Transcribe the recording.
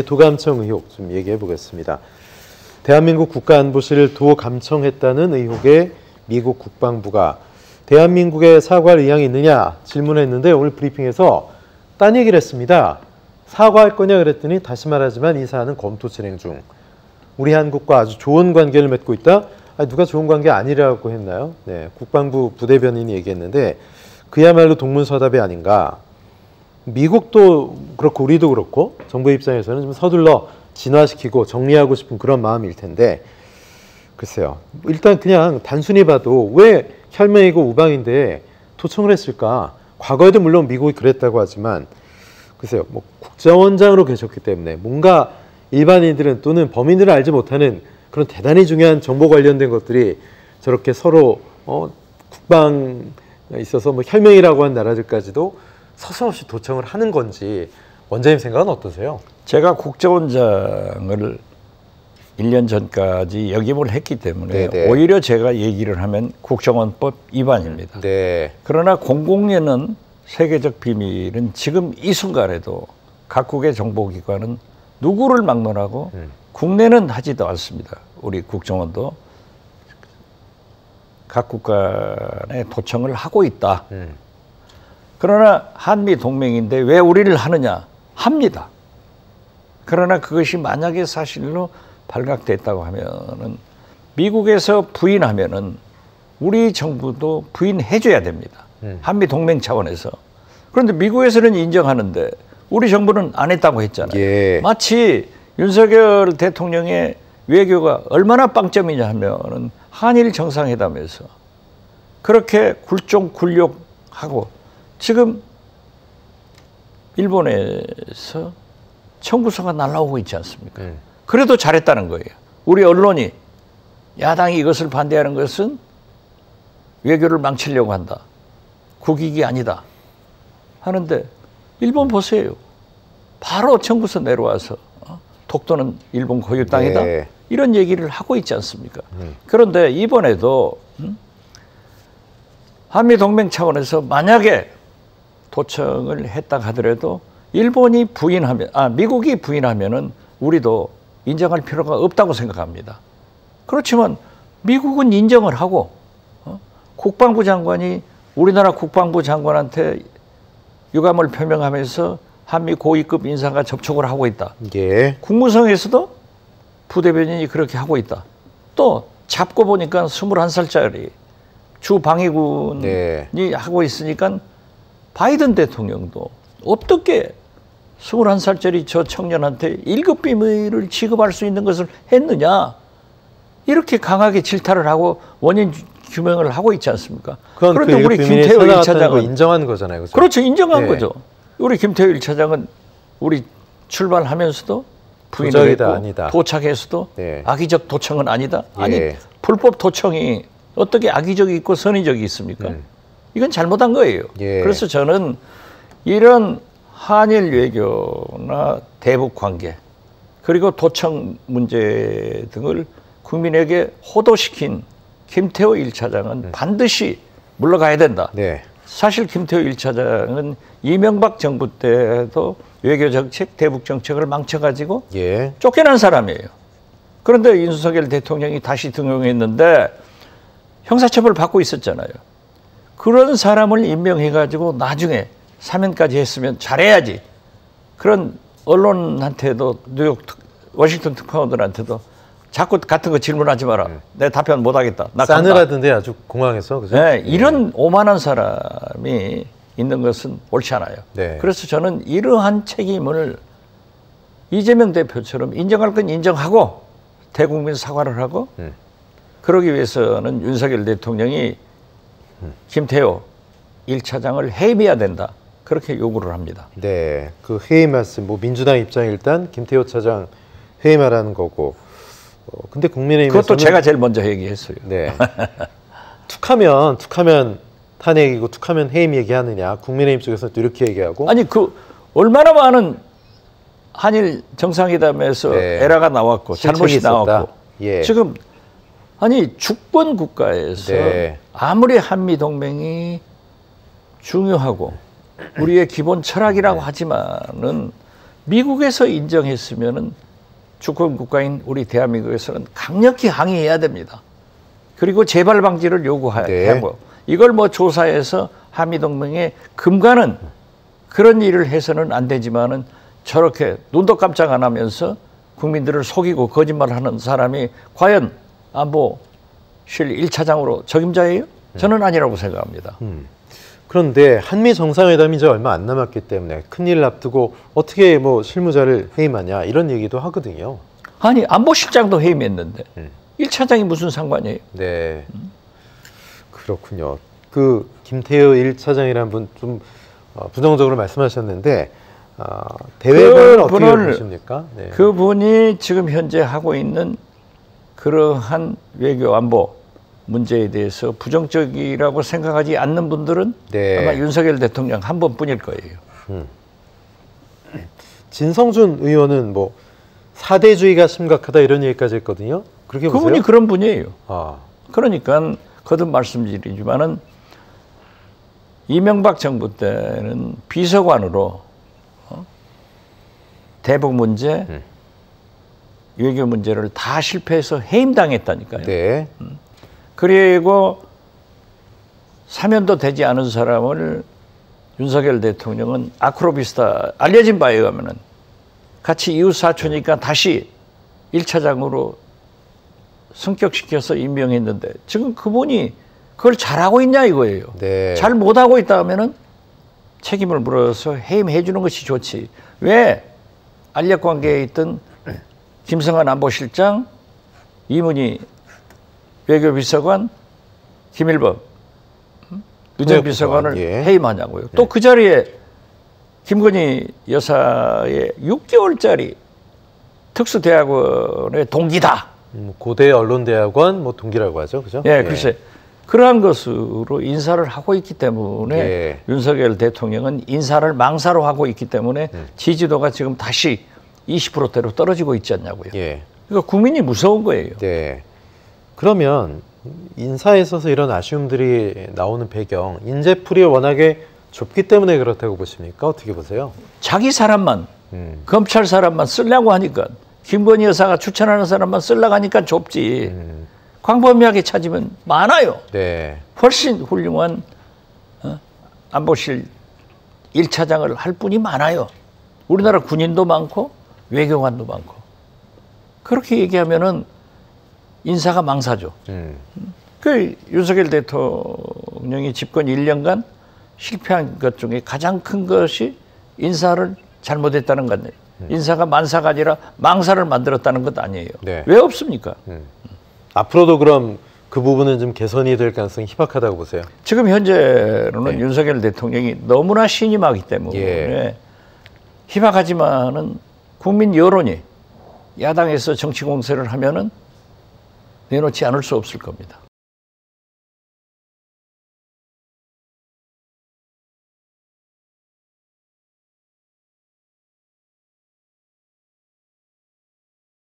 도감청 의혹 좀 얘기해 보겠습니다. 대한민국 국가안보실을 도감청했다는 의혹에 미국 국방부가 대한민국에 사과할 의향이 있느냐 질문했는데 오늘 브리핑에서 딴 얘기를 했습니다. 사과할 거냐 그랬더니 다시 말하지만 이 사안은 검토 진행 중. 우리 한국과 아주 좋은 관계를 맺고 있다. 누가 좋은 관계 아니라고 했나요? 네, 국방부 부대변인이 얘기했는데 그야말로 동문서답이 아닌가. 미국도 그렇고 우리도 그렇고 정부 입장에서는 좀 서둘러 진화시키고 정리하고 싶은 그런 마음일 텐데 글쎄요. 일단 그냥 단순히 봐도 왜 혈맹이고 우방인데 도청을 했을까? 과거에도 물론 미국이 그랬다고 하지만 글쎄요. 뭐 국정원장으로 계셨기 때문에 뭔가 일반인들은 또는 범인들은 알지 못하는 그런 대단히 중요한 정보 관련된 것들이 저렇게 서로 국방에 있어서 뭐 혈맹이라고 한 나라들까지도 서슴없이 도청을 하는 건지 원장님 생각은 어떠세요? 제가 국정원장을 1년 전까지 역임을 했기 때문에 네네. 오히려 제가 얘기를 하면 국정원법 위반입니다. 네. 그러나 공공연한 세계적 비밀은 지금 이 순간에도 각국의 정보기관은 누구를 막론하고 국내는 하지도 않습니다. 우리 국정원도 각국 간의 도청을 하고 있다. 그러나 한미 동맹인데 왜 우리를 하느냐? 합니다. 그러나 그것이 만약에 사실로 발각됐다고 하면은 미국에서 부인하면은 우리 정부도 부인해줘야 됩니다. 한미 동맹 차원에서. 그런데 미국에서는 인정하는데 우리 정부는 안 했다고 했잖아요. 예. 마치 윤석열 대통령의 외교가 얼마나 빵점이냐 하면은 한일 정상회담에서 그렇게 굴종굴욕하고 지금 일본에서 청구서가 날라오고 있지 않습니까? 그래도 잘했다는 거예요. 우리 언론이 야당이 이것을 반대하는 것은 외교를 망치려고 한다. 국익이 아니다. 하는데 일본 보세요. 바로 청구서 내려와서 독도는 일본 고유 땅이다. 네. 이런 얘기를 하고 있지 않습니까? 그런데 이번에도 한미동맹 차원에서 만약에 도청을 했다 하더라도 일본이 부인하면, 미국이 부인하면은 우리도 인정할 필요가 없다고 생각합니다. 그렇지만 미국은 인정을 하고 국방부 장관이 우리나라 국방부 장관한테 유감을 표명하면서 한미 고위급 인사가 접촉을 하고 있다. 예. 국무성에서도 부대변인이 그렇게 하고 있다. 또 잡고 보니까 21살짜리 주 방위군이 네. 하고 있으니까 바이든 대통령도 어떻게 21살짜리 저 청년한테 1급 비밀을 지급할 수 있는 것을 했느냐. 이렇게 강하게 질타를 하고 원인 규명을 하고 있지 않습니까? 그런데 우리 김태호 1차장은 인정한 거잖아요. 그렇죠? 그렇죠. 인정한 네. 거죠. 우리 김태호 1차장은 우리 출발하면서도 부인을 했고 아니다. 도착해서도 네. 악의적 도청은 아니다. 아니 예. 불법 도청이 어떻게 악의적이 있고 선의적이 있습니까? 이건 잘못한 거예요. 예. 그래서 저는 이런 한일 외교나 대북 관계 그리고 도청 문제 등을 국민에게 호도시킨 김태호 1차장은 반드시 물러가야 된다. 네. 사실 김태호 1차장은 이명박 정부 때도 외교정책, 대북정책을 망쳐가지고 예. 쫓겨난 사람이에요. 그런데 윤석열 대통령이 다시 등용했는데 형사처벌 받고 있었잖아요. 그런 사람을 임명해가지고 나중에 사면까지 했으면 잘해야지. 그런 언론한테도 뉴욕, 워싱턴 특파원들한테도 자꾸 같은 거 질문하지 마라. 내 답변 못하겠다. 나 싸늘하던데 아주 공항에서. 그죠? 네, 이런 오만한 사람이 있는 것은 옳지 않아요. 네. 그래서 저는 이러한 책임을 이재명 대표처럼 인정할 건 인정하고 대국민 사과를 하고 그러기 위해서는 윤석열 대통령이 김태호 1차장을 해임해야 된다. 그렇게 요구를 합니다. 네, 그 해임 말씀, 뭐 민주당 입장 일단 김태호 차장 해임하라는 거고. 근데 국민의힘에서는 그것도 제가 제일 먼저 얘기했어요. 네. 툭하면 탄핵이고 툭하면 해임 얘기하느냐. 국민의힘 쪽에서는 또 이렇게 얘기하고. 아니 그 얼마나 많은 한일 정상회담에서 네. 에러가 나왔고 잘못이 나왔고 예. 지금 아니 주권 국가에서 네. 아무리 한미 동맹이 중요하고 우리의 기본 철학이라고 하지만은 미국에서 인정했으면은 주권 국가인 우리 대한민국에서는 강력히 항의해야 됩니다. 그리고 재발 방지를 요구하고 네. 이걸 뭐 조사해서 한미동맹에 금가는 그런 일을 해서는 안 되지만은 저렇게 눈도 깜짝 안 하면서 국민들을 속이고 거짓말하는 사람이 과연 안보실 1차장으로 적임자예요? 저는 아니라고 생각합니다. 그런데 한미 정상회담이 이제 얼마 안 남았기 때문에 큰일 앞두고 어떻게 뭐 실무자를 해임하냐 이런 얘기도 하거든요. 아니 안보실장도 해임했는데 1차장이 무슨 상관이에요? 네, 그렇군요. 그 김태효 1차장이라는 분 좀 부정적으로 말씀하셨는데 대외관은 어떻게 보십니까? 네. 그분이 지금 현재 하고 있는 그러한 외교 안보 문제에 대해서 부정적이라고 생각하지 않는 분들은 네. 아마 윤석열 대통령 한 번뿐일 거예요. 진성준 의원은 뭐 사대주의가 심각하다 이런 얘기까지 했거든요. 그렇게 보세요? 그분이 그런 분이에요. 아. 그러니까 거듭 말씀드리지만은 이명박 정부 때는 비서관으로 대북 문제, 외교 문제를 다 실패해서 해임당했다니까요. 네. 그리고 사면도 되지 않은 사람을 윤석열 대통령은 아크로비스타 알려진 바에 의하면은 같이 이웃 사촌이니까 다시 1차장으로 승격시켜서 임명했는데 지금 그분이 그걸 잘하고 있냐 이거예요. 네. 잘 못하고 있다 하면은 책임을 물어서 해임해 주는 것이 좋지. 왜 알력관계에 있던 김성한 안보실장, 이문희 외교비서관, 김일범 의정비서관을 예. 해임하냐고요. 또 그 자리에 김건희 여사의 6개월짜리 특수대학원의 동기다. 고대 언론대학원 뭐 동기라고 하죠, 그죠? 예, 글쎄 그러한 것으로 인사를 하고 있기 때문에 예. 윤석열 대통령은 인사를 망사로 하고 있기 때문에 지지도가 지금 다시 20%대로 떨어지고 있지 않냐고요. 예. 그러니까 국민이 무서운 거예요. 네. 그러면 인사에 있어서 이런 아쉬움들이 나오는 배경, 인재풀이 워낙에 좁기 때문에 그렇다고 보십니까? 어떻게 보세요? 자기 사람만 검찰 사람만 쓰려고 하니까 김건희 여사가 추천하는 사람만 쓰려고 하니까 좁지. 광범위하게 찾으면 많아요. 네. 훨씬 훌륭한 안보실 1차장을 할 분이 많아요. 우리나라 군인도 많고 외교관도 많고. 그렇게 얘기하면은 인사가 망사죠. 그 윤석열 대통령이 집권 1년간 실패한 것 중에 가장 큰 것이 인사를 잘못했다는 것 아니에요. 인사가 만사가 아니라 망사를 만들었다는 것 아니에요. 네. 왜 없습니까? 앞으로도 그럼 그 부분은 좀 개선이 될 가능성이 희박하다고 보세요? 지금 현재로는 네. 윤석열 대통령이 너무나 신임하기 때문에 예. 희박하지만은 국민 여론이 야당에서 정치 공세를 하면은 내놓지 않을 수 없을 겁니다.